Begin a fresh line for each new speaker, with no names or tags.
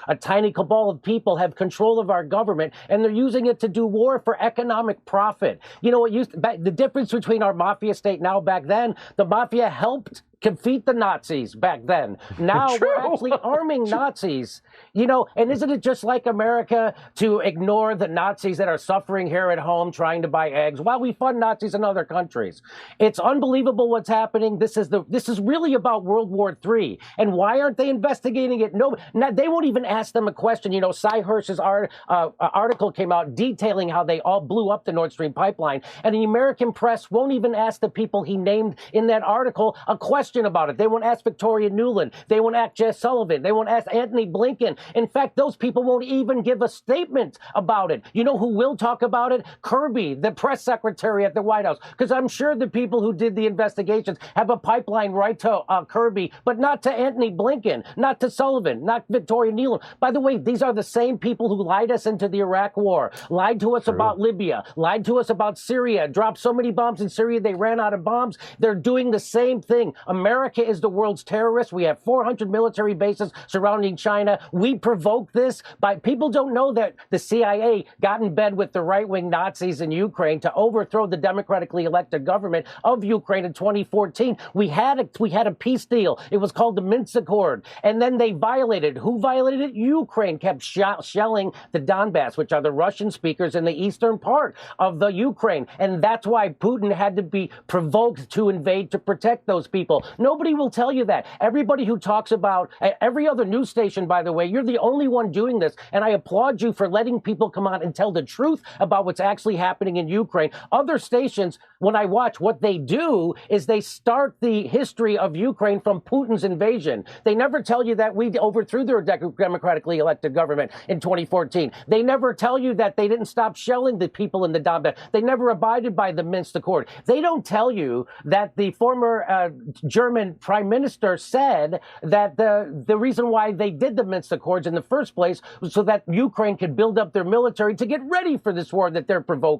A tiny cabal of people have control of our government, and they're using it to do war for economic profit. You know what the difference between our mafia state now back then, the mafia helped defeat the Nazis back then. Now we're actually arming Nazis, and isn't it just like America to ignore the Nazis that are suffering here at home trying to buy eggs while we fund Nazis in other countries? It's unbelievable what's happening. This is really about World War III. And why aren't they investigating it? No, they won't even ask them a question. Cy Hirsch's article came out detailing how they all blew up the Nord Stream pipeline, and the American press won't even ask the people he named in that article a question about it. They won't ask Victoria Nuland. They won't ask Jess Sullivan. They won't ask Anthony Blinken. In fact, those people won't even give a statement about it. You know who will talk about it? Kirby, the press secretary at the White House. Because I'm sure the people who did the investigations have a pipeline right to Kirby, but not to Anthony Blinken, not to Sullivan, not Victoria Nuland. By the way, these are the same people who lied us into the Iraq war, lied to us about Libya, lied to us about Syria, dropped so many bombs in Syria they ran out of bombs. They're doing the same thing. America is the world's terrorist. We have 400 military bases surrounding China. We provoked this by people don't know that the CIA got in bed with the right-wing Nazis in Ukraine to overthrow the democratically elected government of Ukraine in 2014. We had a peace deal. It was called the Minsk Accord. And then they violated. Who violated it? Ukraine kept shelling the Donbass, which are the Russian speakers in the eastern part of the Ukraine. And that's why Putin had to be provoked to invade to protect those people. Nobody will tell you that. Everybody who talks about every other news station, by the way, you're the only one doing this. And I applaud you for letting people come on and tell the truth about what's actually happening in Ukraine. Other stations, when I watch, what they do is they start the history of Ukraine from Putin's invasion. They never tell you that we overthrew their democratically elected government in 2014. They never tell you that they didn't stop shelling the people in the Donbass. They never abided by the Minsk Accord. They don't tell you that the former German prime minister said that the reason why they did the Minsk Accords in the first place was so that Ukraine could build up their military to get ready for this war that they're provoking.